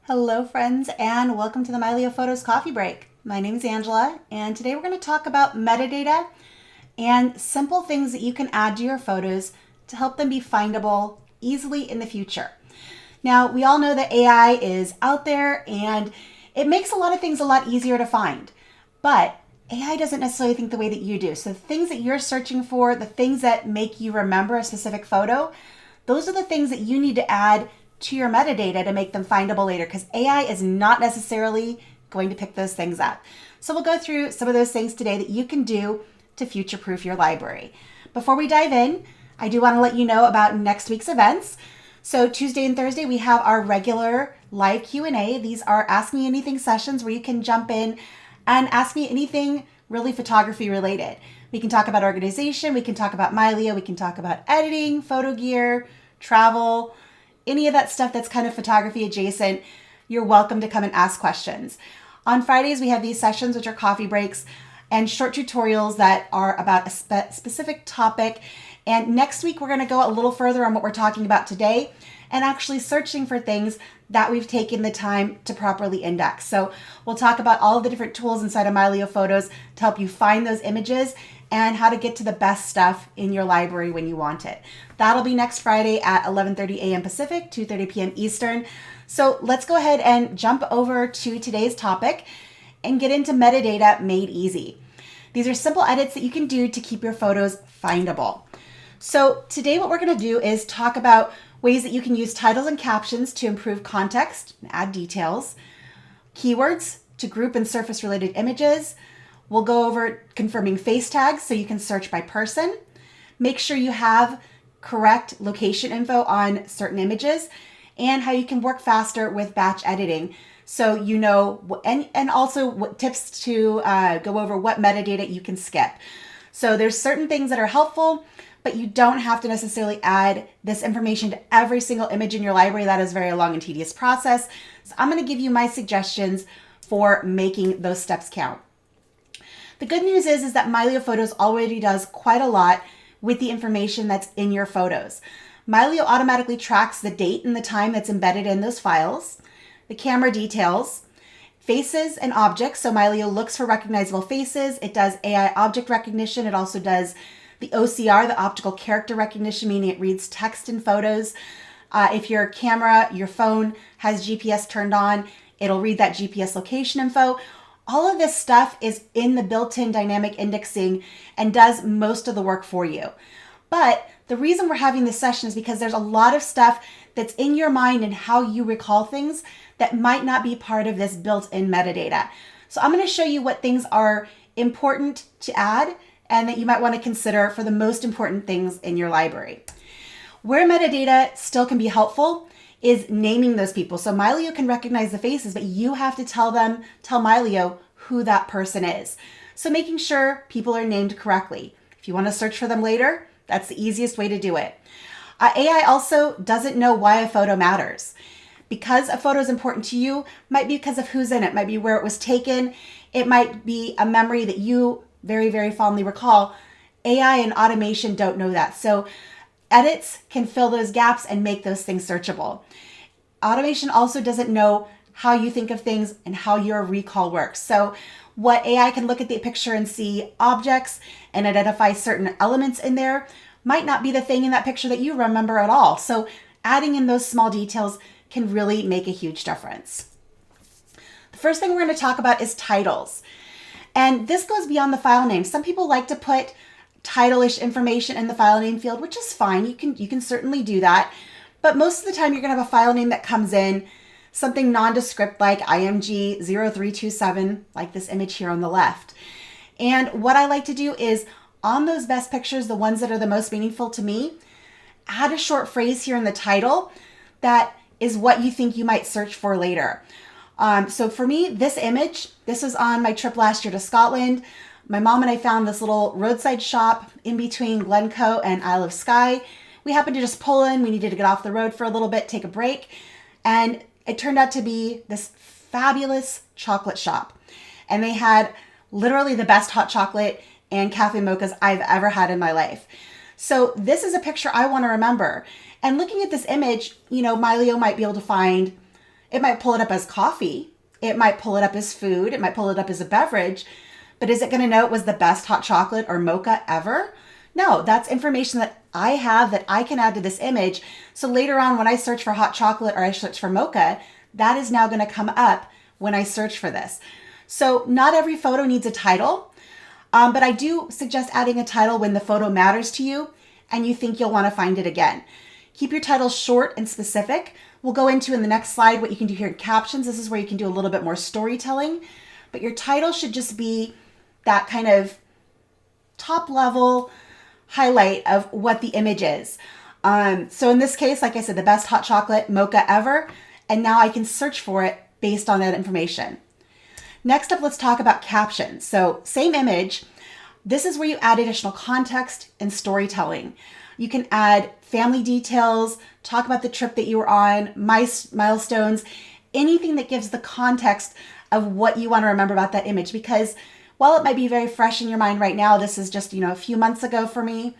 Hello friends and welcome to the Mylio Photos coffee break. My name is Angela and today we're going to talk about metadata and simple things that you can add to your photos to help them be findable easily in the future. Now we all know that AI is out there and it makes a lot of things a lot easier to find, but AI doesn't necessarily think the way that you do. So the things that you're searching for, the things that make you remember a specific photo, those are the things that you need to add to your metadata to make them findable later, because AI is not necessarily going to pick those things up. So we'll go through some of those things today that you can do to future-proof your library. Before we dive in, I do want to let you know about next week's events. So Tuesday and Thursday, we have our regular live Q&A. These are Ask Me Anything sessions where you can jump in and ask me anything really photography related. We can talk about organization, we can talk about Mylio, we can talk about editing, photo gear, travel, any of that stuff that's kind of photography adjacent. You're welcome to come and ask questions. On Fridays, we have these sessions, which are coffee breaks and short tutorials that are about a specific topic. And next week, we're going to go a little further on what we're talking about today and actually searching for things that we've taken the time to properly index. So we'll talk about all of the different tools inside of Mylio Photos to help you find those images and how to get to the best stuff in your library when you want it. That'll be next Friday at 11:30 a.m. Pacific, 2:30 p.m. Eastern. So let's go ahead and jump over to today's topic and get into metadata made easy. These are simple edits that you can do to keep your photos findable. So today what we're going to do is talk about ways that you can use titles and captions to improve context and add details, keywords to group and surface related images. We'll go over confirming face tags so you can search by person. Make sure you have correct location info on certain images, and how you can work faster with batch editing. So you know, and also what tips to go over what metadata you can skip. So there's certain things that are helpful, but you don't have to necessarily add this information to every single image in your library. That is a very long and tedious process. So I'm going to give you my suggestions for making those steps count. The good news is that Mylio Photos already does quite a lot with the information that's in your photos. Mylio automatically tracks the date and the time that's embedded in those files, the camera details, faces and objects. So Mylio looks for recognizable faces. It does AI object recognition. It also does the OCR, the optical character recognition, meaning it reads text in photos. If your camera, your phone has GPS turned on, it'll read that GPS location info. All of this stuff is in the built-in dynamic indexing and does most of the work for you. But the reason we're having this session is because there's a lot of stuff that's in your mind and how you recall things that might not be part of this built-in metadata. So I'm going to show you what things are important to add and that you might want to consider for the most important things in your library. Where metadata still can be helpful is naming those people. So Mylio can recognize the faces, but you have to tell Mylio who that person is. So making sure people are named correctly. If you want to search for them later, that's the easiest way to do it. AI also doesn't know why a photo matters. Because a photo is important to you, might be because of who's in it, might be where it was taken, it might be a memory that you very, very fondly recall. AI and automation don't know that. So edits can fill those gaps and make those things searchable. Automation also doesn't know how you think of things and how your recall works. So what AI can look at the picture and see objects and identify certain elements in there might not be the thing in that picture that you remember at all. So adding in those small details can really make a huge difference. The first thing we're going to talk about is titles. And this goes beyond the file name. Some people like to put title-ish information in the file name field, which is fine. You can certainly do that. But most of the time you're going to have a file name that comes in, something nondescript like IMG0327, like this image here on the left. And what I like to do is on those best pictures, the ones that are the most meaningful to me, add a short phrase here in the title that is what you think you might search for later. So for me, this image, this was on my trip last year to Scotland. My mom and I found this little roadside shop in between Glencoe and Isle of Skye. We happened to just pull in. We needed to get off the road for a little bit, take a break. And it turned out to be this fabulous chocolate shop. And they had literally the best hot chocolate and cafe mochas I've ever had in my life. So this is a picture I want to remember. And looking at this image, Mylio might be able to find It might pull it up as coffee. It might pull it up as food. It might pull it up as a beverage. But is it going to know it was the best hot chocolate or mocha ever? No, that's information that I have that I can add to this image. So later on, when I search for hot chocolate or I search for mocha, that is now going to come up when I search for this. So not every photo needs a title, but I do suggest adding a title when the photo matters to you and you think you'll want to find it again. Keep your title short and specific. We'll go into in the next slide what you can do here in captions. This is where you can do a little bit more storytelling, but your title should just be that kind of top level highlight of what the image is. So in this case, like I said, the best hot chocolate mocha ever, and now I can search for it based on that information. Next up, let's talk about captions. So same image. This is where you add additional context and storytelling. You can add family details, talk about the trip that you were on, milestones, anything that gives the context of what you want to remember about that image. Because while it might be very fresh in your mind right now, this is just, a few months ago for me,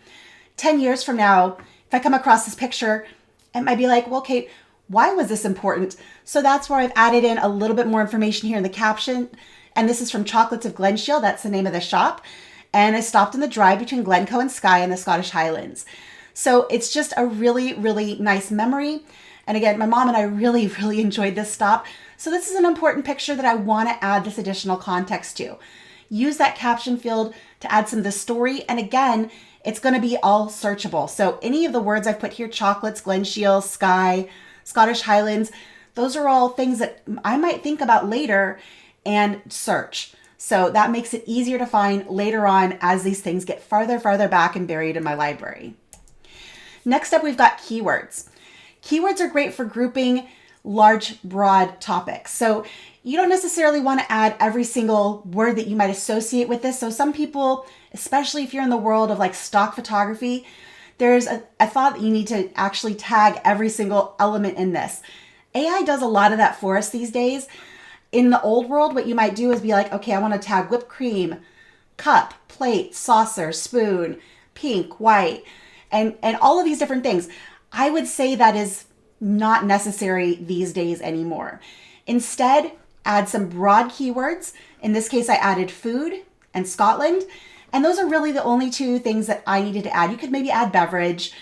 10 years from now, if I come across this picture, it might be like, well, Kate, why was this important? So that's where I've added in a little bit more information here in the caption. And this is from Chocolates of Glenshiel. That's the name of the shop. And I stopped in the drive between Glencoe and Skye in the Scottish Highlands. So it's just a really, really nice memory. And again, my mom and I really, really enjoyed this stop. So this is an important picture that I want to add this additional context to. Use that caption field to add some of the story. And again, it's going to be all searchable. So any of the words I've put here, chocolates, Glenshiel, Skye, Scottish Highlands, those are all things that I might think about later and search. So that makes it easier to find later on as these things get farther back and buried in my library. Next up, we've got keywords. Keywords are great for grouping large, broad topics. So you don't necessarily want to add every single word that you might associate with this. So some people, especially if you're in the world of like stock photography, there's a thought that you need to actually tag every single element in this. AI does a lot of that for us these days. In the old world, what you might do is be like, okay, I want to tag whipped cream, cup, plate, saucer, spoon, pink, white, and all of these different things. I would say that is not necessary these days anymore. Instead, add some broad keywords. In this case, I added food and Scotland. And those are really the only two things that I needed to add. You could maybe add beverage.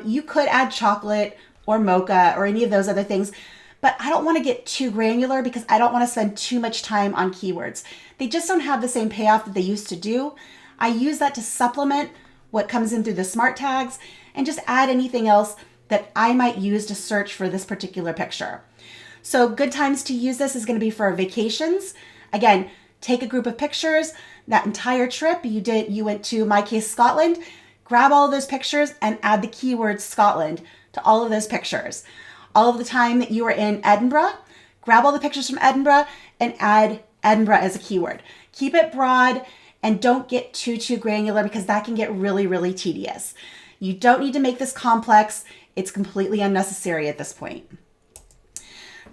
You could add chocolate or mocha or any of those other things. But I don't want to get too granular because I don't want to spend too much time on keywords. They just don't have the same payoff that they used to do. I use that to supplement what comes in through the smart tags and just add anything else that I might use to search for this particular picture. So good times to use this is going to be for vacations. Again, take a group of pictures, that entire trip you went to, my case, Scotland, grab all of those pictures and add the keyword Scotland to all of those pictures. All of the time that you were in Edinburgh, grab all the pictures from Edinburgh and add Edinburgh as a keyword. Keep it broad and don't get too granular because that can get really, really tedious. You don't need to make this complex. It's completely unnecessary at this point.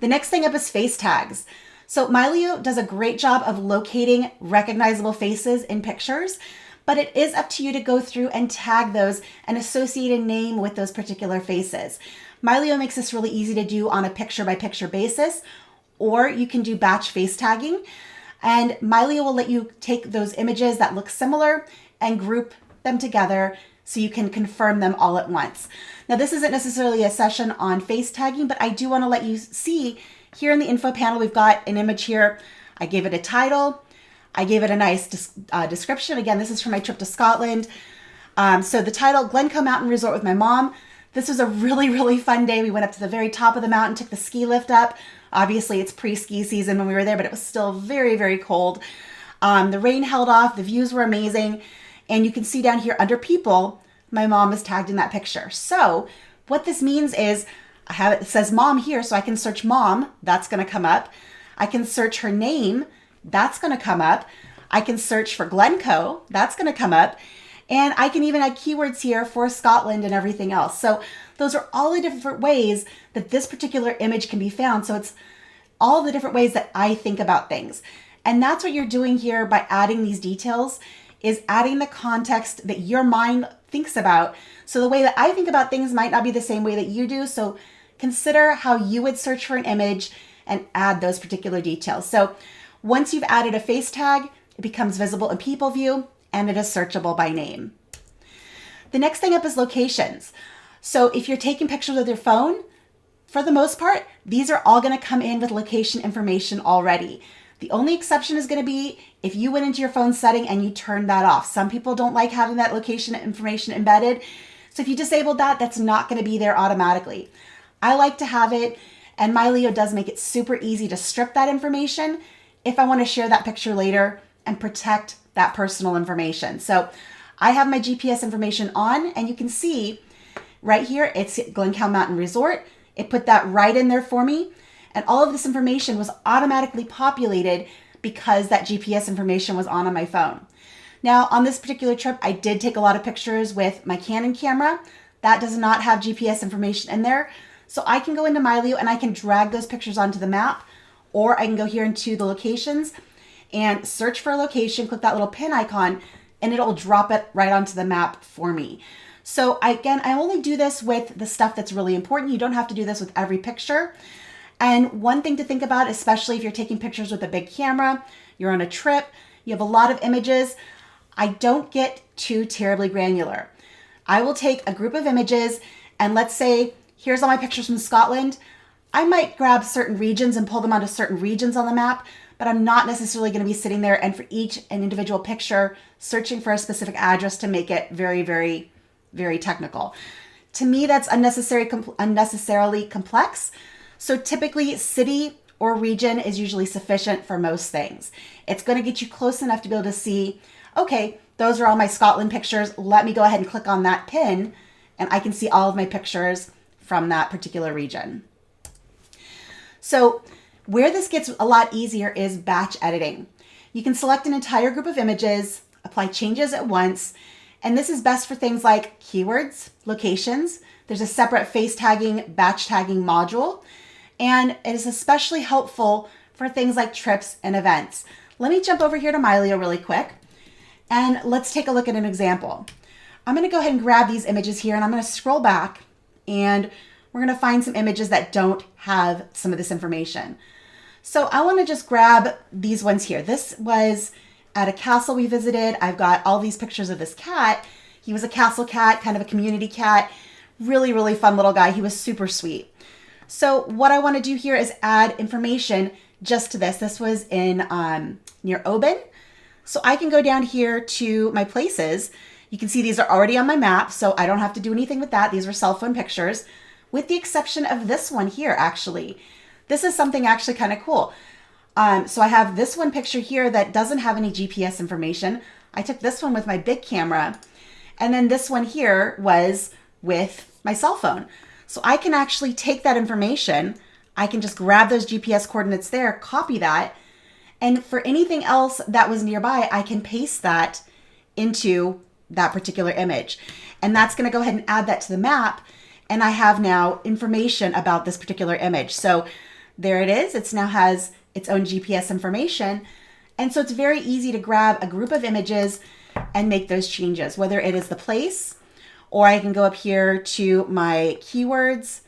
The next thing up is face tags. So Mylio does a great job of locating recognizable faces in pictures, but it is up to you to go through and tag those and associate a name with those particular faces. Mylio makes this really easy to do on a picture-by-picture basis, or you can do batch face tagging. And Mylio will let you take those images that look similar and group them together so you can confirm them all at once. Now, this isn't necessarily a session on face tagging, but I do want to let you see here in the info panel, we've got an image here. I gave it a title. I gave it a nice description. Again, this is from my trip to Scotland. So the title, Glencoe Mountain Resort with my mom. This was a really, really fun day. We went up to the very top of the mountain, took the ski lift up. Obviously, it's pre-ski season when we were there, but it was still very, very cold. The rain held off. The views were amazing. And you can see down here under people, my mom is tagged in that picture. So what this means is it says mom here, so I can search mom. That's going to come up. I can search her name. That's going to come up. I can search for Glencoe. That's going to come up. And I can even add keywords here for Scotland and everything else. So those are all the different ways that this particular image can be found. So it's all the different ways that I think about things. And that's what you're doing here by adding these details, is adding the context that your mind thinks about. So the way that I think about things might not be the same way that you do. So consider how you would search for an image and add those particular details. So once you've added a face tag, it becomes visible in people view and it is searchable by name. The next thing up is locations. So if you're taking pictures with your phone, for the most part, these are all going to come in with location information already. The only exception is going to be if you went into your phone setting and you turned that off. Some people don't like having that location information embedded. So if you disabled that, that's not going to be there automatically. I like to have it, and Mylio does make it super easy to strip that information if I want to share that picture later and protect that personal information. So I have my GPS information on, and you can see right here, it's Glen Cow Mountain Resort. It put that right in there for me. And all of this information was automatically populated because that GPS information was on my phone. Now, on this particular trip, I did take a lot of pictures with my Canon camera. That does not have GPS information in there. So I can go into Mylio and I can drag those pictures onto the map, or I can go here into the locations and search for a location, click that little pin icon, and it'll drop it right onto the map for me. So again, I only do this with the stuff that's really important. You don't have to do this with every picture. And one thing to think about, especially if you're taking pictures with a big camera, you're on a trip, you have a lot of images, I don't get too terribly granular. I will take a group of images and let's say, here's all my pictures from Scotland. I might grab certain regions and pull them onto certain regions on the map, but I'm not necessarily going to be sitting there and for each an individual picture searching for a specific address to make it very, very, very technical. To me, that's unnecessarily complex. So typically city or region is usually sufficient for most things. It's going to get you close enough to be able to see, okay, those are all my Scotland pictures. Let me go ahead and click on that pin and I can see all of my pictures from that particular region. So where this gets a lot easier is batch editing. You can select an entire group of images, apply changes at once, and this is best for things like keywords, locations. There's a separate face tagging, batch tagging module, and it is especially helpful for things like trips and events. Let me jump over here to Mylio really quick, and let's take a look at an example. I'm going to go ahead and grab these images here, and I'm going to scroll back, and we're going to find some images that don't have some of this information. So I want to just grab these ones here. This was at a castle we visited. I've got all these pictures of this cat. He was a castle cat, kind of a community cat. Really, really fun little guy. He was super sweet. So what I want to do here is add information just to this. This was in near Oban. So I can go down here to my places. You can see these are already on my map, so I don't have to do anything with that. These were cell phone pictures, with the exception of this one here, actually. This is something actually kind of cool. So I have this one picture here that doesn't have any GPS information. I took this one with my big camera, and then this one here was with my cell phone. So I can actually take that information, I can just grab those GPS coordinates there, copy that, and for anything else that was nearby, I can paste that into that particular image. And that's gonna go ahead and add that to the map, and I have now information about this particular image. So there it is, it now has its own GPS information. And so it's very easy to grab a group of images and make those changes, whether it is the place, or I can go up here to my keywords.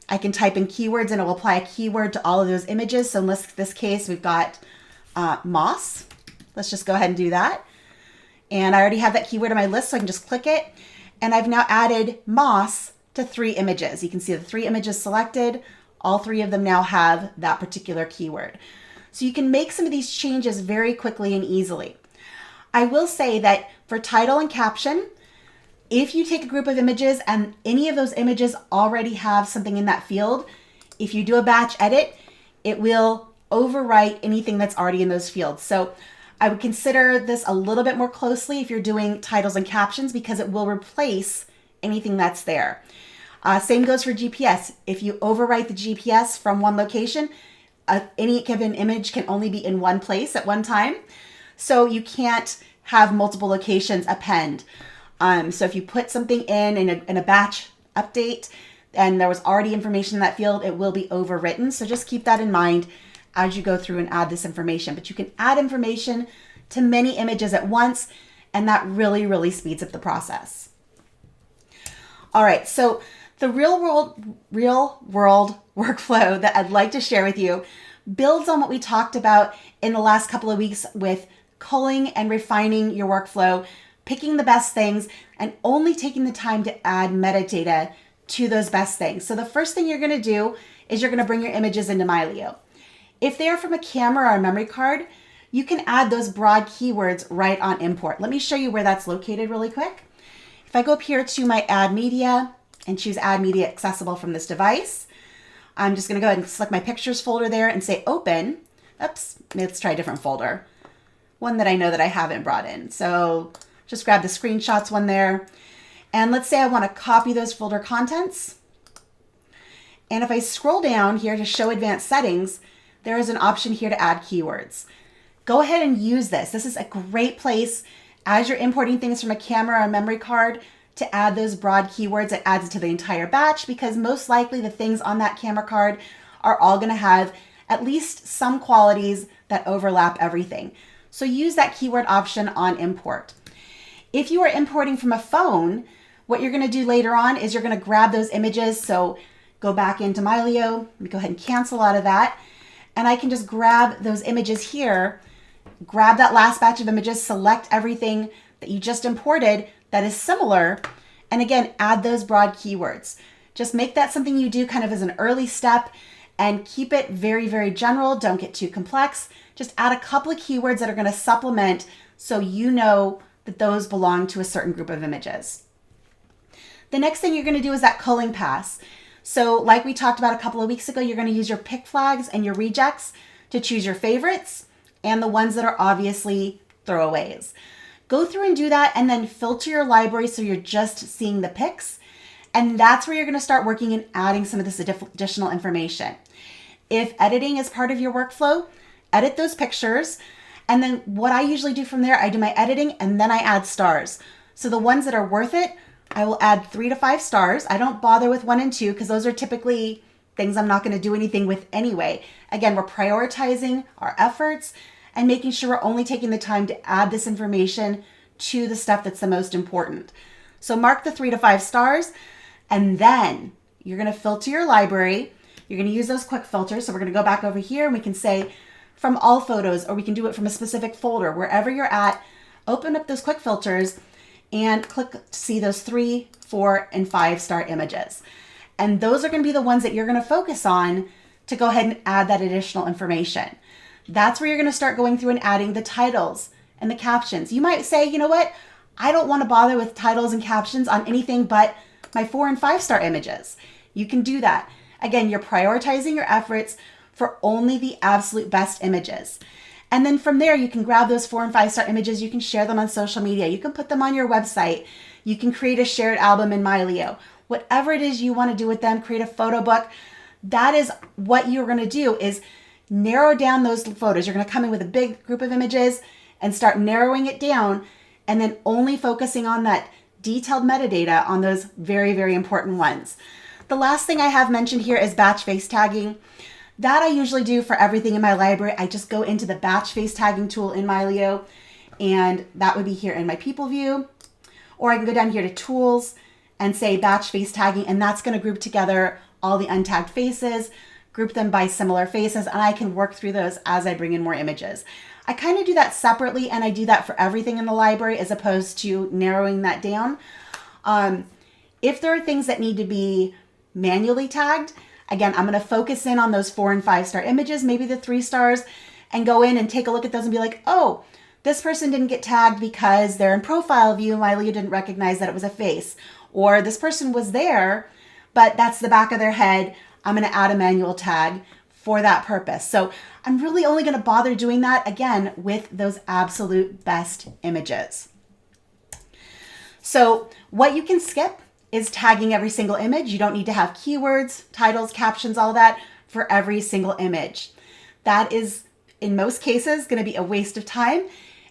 I can type in keywords and it will apply a keyword to all of those images. So in this case, we've got moss. Let's just go ahead and do that. And I already have that keyword on my list, so I can just click it. And I've now added moss to 3 images. You can see the 3 images selected. All 3 of them now have that particular keyword. So you can make some of these changes very quickly and easily. I will say that for title and caption, if you take a group of images and any of those images already have something in that field, if you do a batch edit, it will overwrite anything that's already in those fields. So I would consider this a little bit more closely if you're doing titles and captions, because it will replace anything that's there. Same goes for GPS. If you overwrite the GPS from one location, any given image can only be in one place at one time. So you can't have multiple locations append. So if you put something in a batch update and there was already information in that field, it will be overwritten. So just keep that in mind as you go through and add this information. But you can add information to many images at once, and that really, really speeds up the process. All right, so The real world workflow that I'd like to share with you builds on what we talked about in the last couple of weeks with culling and refining your workflow, picking the best things, and only taking the time to add metadata to those best things. So the first thing you're going to do is you're going to bring your images into Mylio. If they are from a camera or a memory card, you can add those broad keywords right on import. Let me show you where that's located really quick. If I go up here to my add media and choose add media accessible from this device, I'm just going to go ahead and select my pictures folder there and say open. Oops, let's try a different folder. One that I know that I haven't brought in. So just grab the screenshots one there. And let's say I want to copy those folder contents. And if I scroll down here to show advanced settings, there is an option here to add keywords. Go ahead and use this. This is a great place as you're importing things from a camera or memory card to add those broad keywords. It adds it to the entire batch because most likely the things on that camera card are all going to have at least some qualities that overlap everything. So use that keyword option on import. If you are importing from a phone, what you're going to do later on is you're going to grab those images. So go back into Mylio. Let me go ahead and cancel out of that. And I can just grab those images here, grab that last batch of images, select everything that you just imported that is similar, and again, add those broad keywords. Just make that something you do kind of as an early step and keep it very, very general. Don't get too complex. Just add a couple of keywords that are going to supplement so you know that those belong to a certain group of images. The next thing you're going to do is that culling pass. So like we talked about a couple of weeks ago, you're going to use your pick flags and your rejects to choose your favorites and the ones that are obviously throwaways. Go through and do that and then filter your library so you're just seeing the picks. And that's where you're going to start working and adding some of this additional information. If editing is part of your workflow, edit those pictures. And then what I usually do from there, I do my editing and then I add stars. So the ones that are worth it, I will add 3 to 5 stars. I don't bother with 1 and 2 because those are typically things I'm not going to do anything with anyway. Again, we're prioritizing our efforts and making sure we're only taking the time to add this information to the stuff that's the most important. So mark the 3 to 5 stars, and then you're going to filter your library. You're going to use those quick filters. So we're going to go back over here and we can say from all photos, or we can do it from a specific folder. Wherever you're at, open up those quick filters and click to see those 3, 4, and 5 star images. And those are going to be the ones that you're going to focus on to go ahead and add that additional information. That's where you're going to start going through and adding the titles and the captions. You might say, you know what? I don't want to bother with titles and captions on anything but my 4 and 5 star images. You can do that. Again, you're prioritizing your efforts for only the absolute best images. And then from there, you can grab those 4 and 5 star images. You can share them on social media. You can put them on your website. You can create a shared album in Mylio. Whatever it is you want to do with them, create a photo book. That is what you're going to do, is narrow down those photos. You're going to come in with a big group of images and start narrowing it down and then only focusing on that detailed metadata on those very, very important ones. The last thing I have mentioned here is batch face tagging. That I usually do for everything in my library. I just go into the batch face tagging tool in Mylio, and that would be here in my people view. Or I can go down here to tools and say batch face tagging, and that's going to group together all the untagged faces, group them by similar faces, and I can work through those as I bring in more images. I kind of do that separately, and I do that for everything in the library as opposed to narrowing that down. If there are things that need to be manually tagged, again, I'm going to focus in on those 4 and 5 star images, maybe the 3 stars, and go in and take a look at those and be like, oh, this person didn't get tagged because they're in profile view. Mylio didn't recognize that it was a face. Or this person was there, but that's the back of their head. I'm going to add a manual tag for that purpose. So I'm really only going to bother doing that, again, with those absolute best images. So what you can skip is tagging every single image. You don't need to have keywords, titles, captions, all that for every single image. That is, in most cases, going to be a waste of time.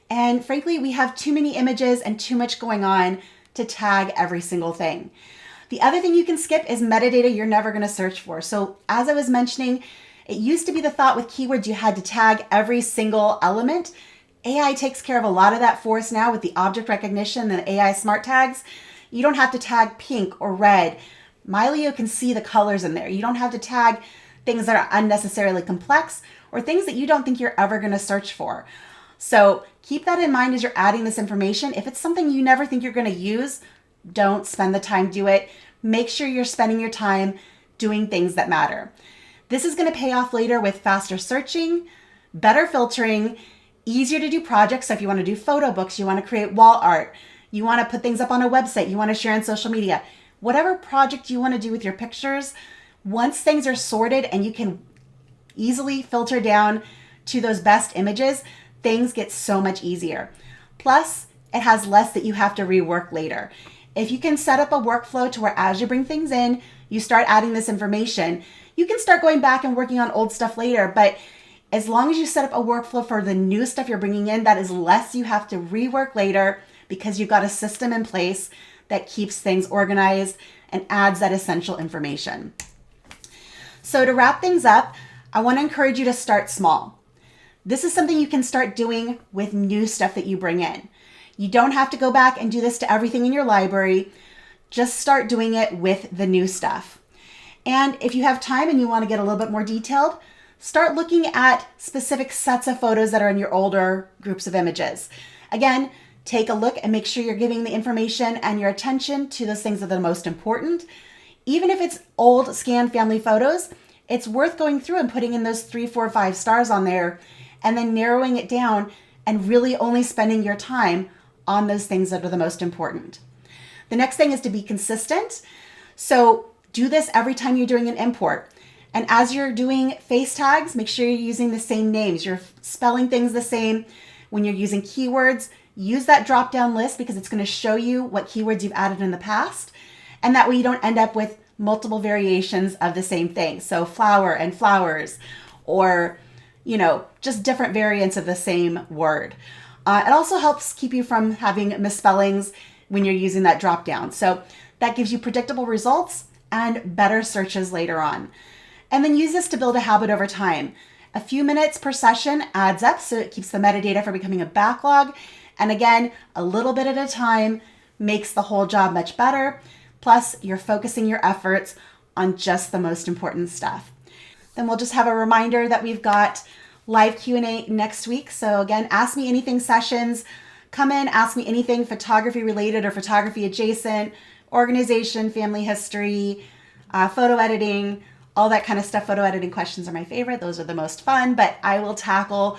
And frankly, we have too many images and too much going on to tag every single thing. The other thing you can skip is metadata you're never going to search for. So as I was mentioning, it used to be the thought with keywords you had to tag every single element. AI takes care of a lot of that for us now with the object recognition and the AI smart tags. You don't have to tag pink or red, Mylio can see the colors in there. You don't have to tag things that are unnecessarily complex or things that you don't think you're ever going to search for. So keep that in mind as you're adding this information. If it's something you never think you're going to use, don't spend the time to do it. Make sure you're spending your time doing things that matter. This is going to pay off later with faster searching, better filtering, easier to do projects. So if you want to do photo books, you want to create wall art, you want to put things up on a website, you want to share on social media, whatever project you want to do with your pictures, once things are sorted and you can easily filter down to those best images, things get so much easier. Plus, it has less that you have to rework later. If you can set up a workflow to where as you bring things in, you start adding this information, you can start going back and working on old stuff later. But as long as you set up a workflow for the new stuff you're bringing in, that is less you have to rework later because you've got a system in place that keeps things organized and adds that essential information. So to wrap things up, I want to encourage you to start small. This is something you can start doing with new stuff that you bring in. You don't have to go back and do this to everything in your library. Just start doing it with the new stuff. And if you have time and you want to get a little bit more detailed, start looking at specific sets of photos that are in your older groups of images. Again, take a look and make sure you're giving the information and your attention to those things that are the most important. Even if it's old scanned family photos, it's worth going through and putting in those 3, 4, 5 stars on there and then narrowing it down and really only spending your time on those things that are the most important. The next thing is to be consistent. So do this every time you're doing an import. And as you're doing face tags, make sure you're using the same names. You're spelling things the same. When you're using keywords, use that drop-down list because it's going to show you what keywords you've added in the past. And that way you don't end up with multiple variations of the same thing. So flower and flowers, or, just different variants of the same word. It also helps keep you from having misspellings when you're using that drop-down. So that gives you predictable results and better searches later on. And then use this to build a habit over time. A few minutes per session adds up, so it keeps the metadata from becoming a backlog. And again, a little bit at a time makes the whole job much better. Plus, you're focusing your efforts on just the most important stuff. Then we'll just have a reminder that we've got live Q&A next week. So again, ask me anything sessions. Come in, ask me anything photography related or photography adjacent, organization, family history, photo editing, all that kind of stuff. Photo editing questions are my favorite. Those are the most fun, but I will tackle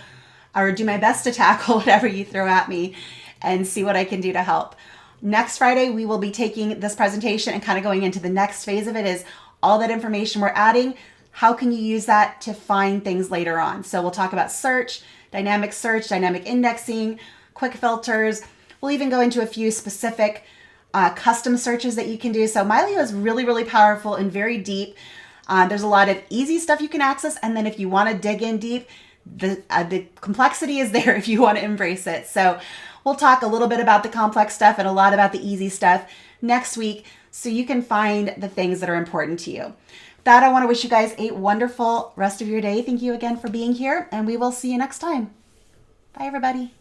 or do my best to tackle whatever you throw at me and see what I can do to help. Next Friday, we will be taking this presentation and kind of going into the next phase of it is all that information we're adding. How can you use that to find things later on? So we'll talk about search, dynamic indexing, quick filters. We'll even go into a few specific custom searches that you can do. So Mylio is really, really powerful and very deep. There's a lot of easy stuff you can access. And then if you want to dig in deep, the complexity is there if you want to embrace it. So we'll talk a little bit about the complex stuff and a lot about the easy stuff next week so you can find the things that are important to you. With that, I want to wish you guys a wonderful rest of your day. Thank you again for being here, and we will see you next time. Bye, everybody.